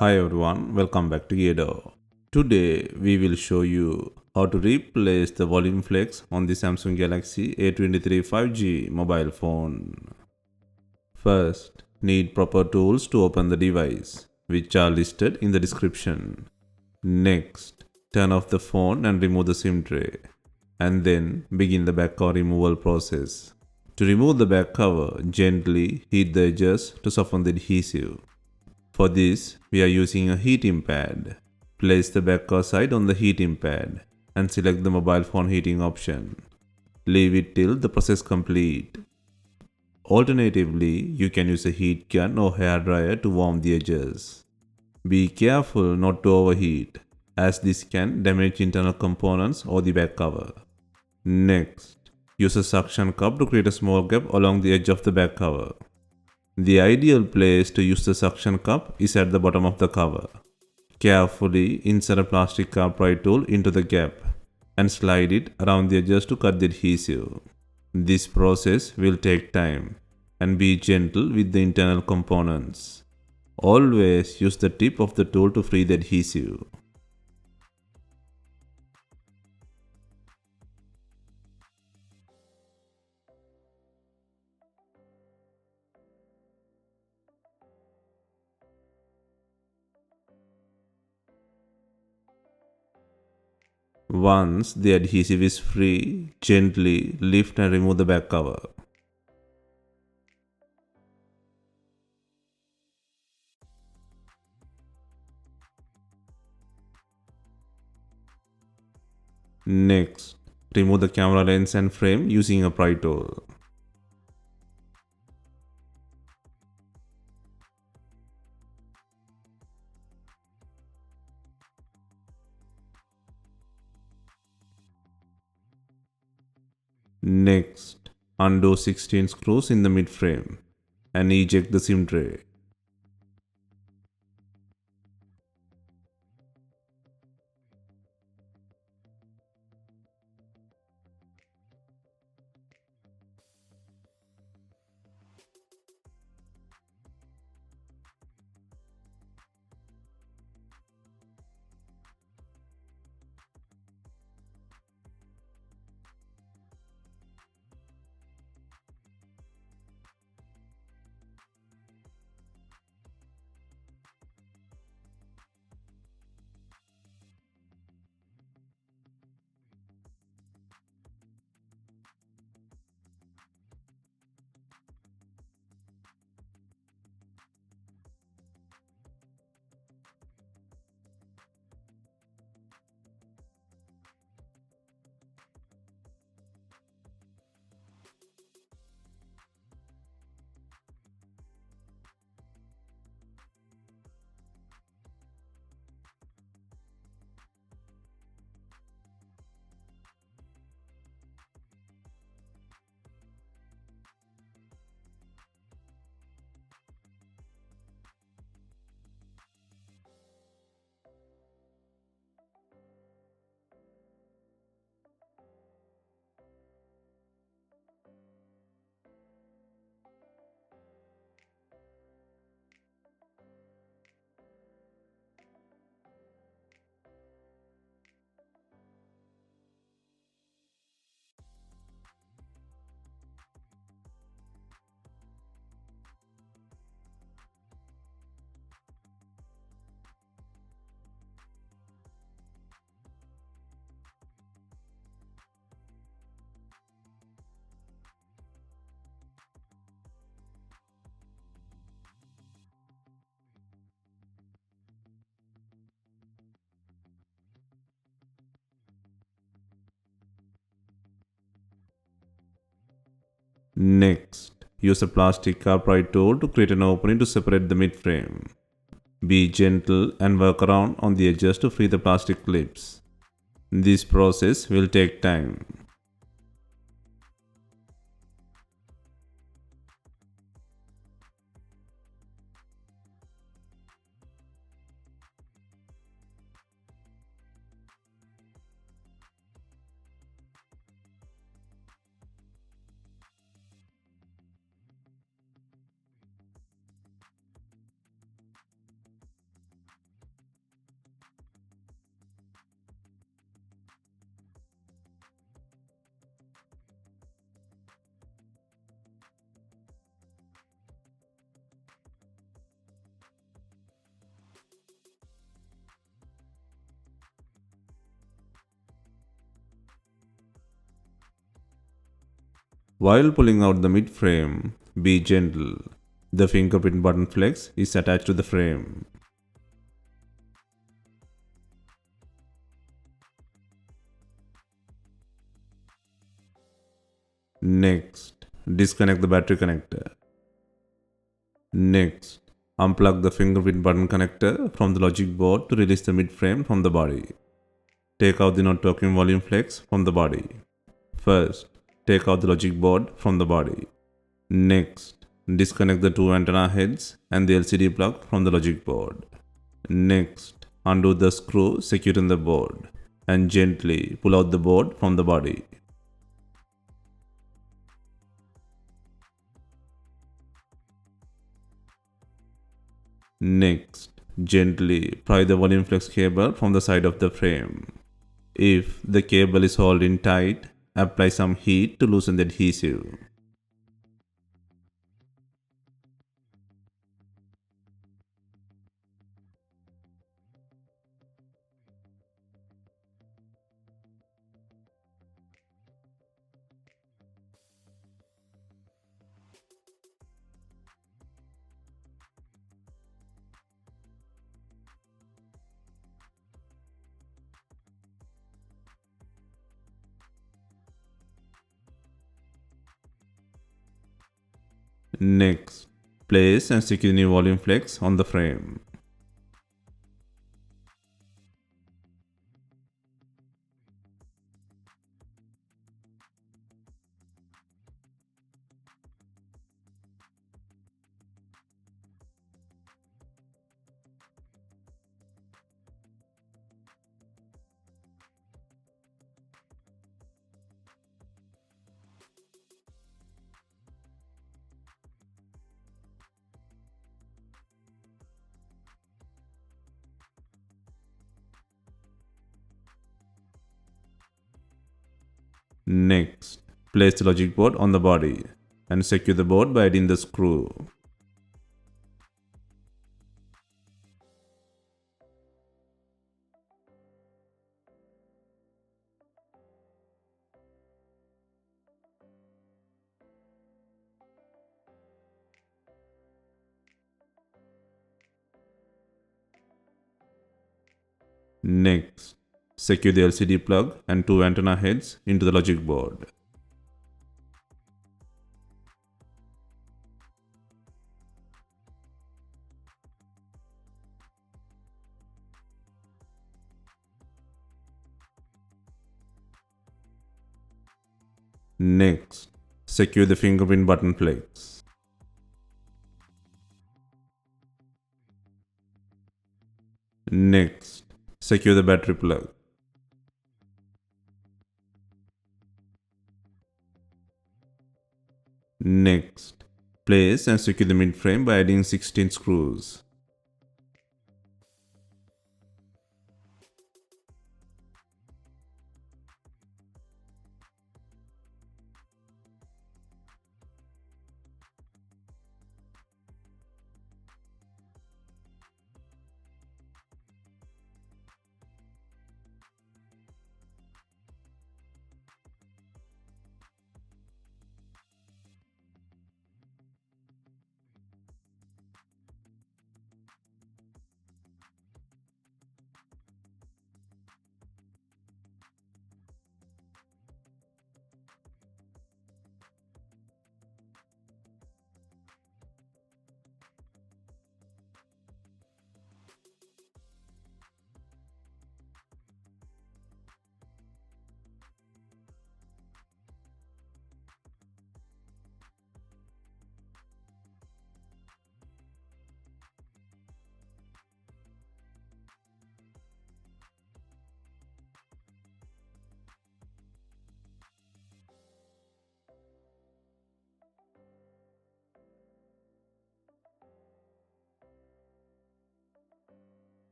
Hi everyone, welcome back to DYOR. Today we will show you how to replace the volume flex on the Samsung Galaxy A23 5G mobile phone. First, need proper tools to open the device, which are listed in the description. Next, turn off the phone and remove the SIM tray, and then begin the back cover removal process. To remove the back cover, gently heat the edges to soften the adhesive. For this, we are using a heating pad. Place the back cover side on the heating pad and select the mobile phone heating option. Leave it till the process complete. Alternatively, you can use a heat gun or hair dryer to warm the edges. Be careful not to overheat, as this can damage internal components or the back cover. Next, use a suction cup to create a small gap along the edge of the back cover. The ideal place to use the suction cup is at the bottom of the cover. Carefully insert a plastic upright tool into the gap and slide it around the edges to cut the adhesive. This process will take time and be gentle with the internal components. Always use the tip of the tool to free the adhesive. Once the adhesive is free, gently lift and remove the back cover. Next, remove the camera lens and frame using a pry tool. Next, undo 16 screws in the mid frame and eject the SIM tray. Next, use a plastic upright tool to create an opening to separate the mid frame. Be gentle and work around on the edges to free the plastic clips. This process will take time. While pulling out the mid frame, be gentle. The fingerprint button flex is attached to the frame. Next, disconnect the battery connector. Next, unplug the fingerprint button connector from the logic board to release the mid frame from the body. Take out the not working volume flex from the body. First, take out the logic board from the body. Next, disconnect the two antenna heads and the LCD plug from the logic board. Next, undo the screw securing the board and gently pull out the board from the body. Next, gently pry the volume flex cable from the side of the frame. If the cable is holding tight, apply some heat to loosen the adhesive. Next, place and secure the new volume flex on the frame. Next, place the logic board on the body and secure the board by adding the screw. Next, secure the LCD plug and two antenna heads into the logic board. Next, secure the fingerprint button flex. Next, secure the battery plug. Next, place and secure the mid frame by adding 16 screws.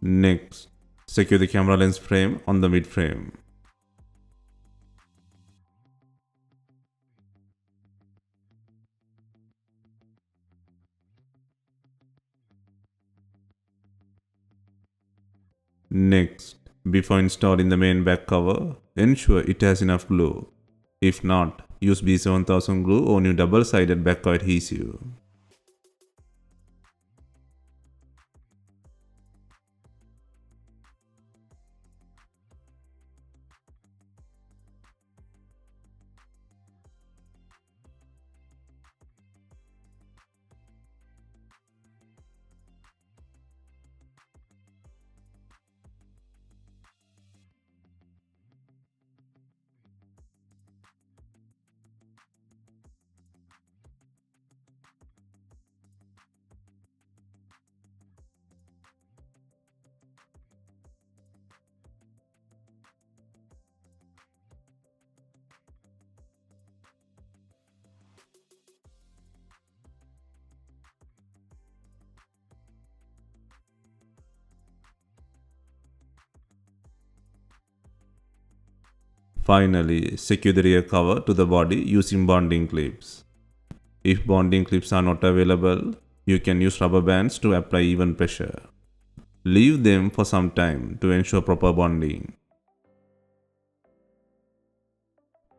Next, secure the camera lens frame on the mid frame. Next, before installing the main back cover, ensure it has enough glue. If not, use B7000 glue or new double-sided back cover adhesive. Finally, secure the rear cover to the body using bonding clips. If bonding clips are not available, you can use rubber bands to apply even pressure. Leave them for some time to ensure proper bonding.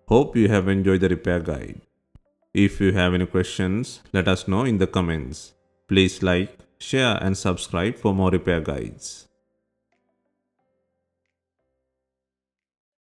Hope you have enjoyed the repair guide. If you have any questions, let us know in the comments. Please like, share and subscribe for more repair guides.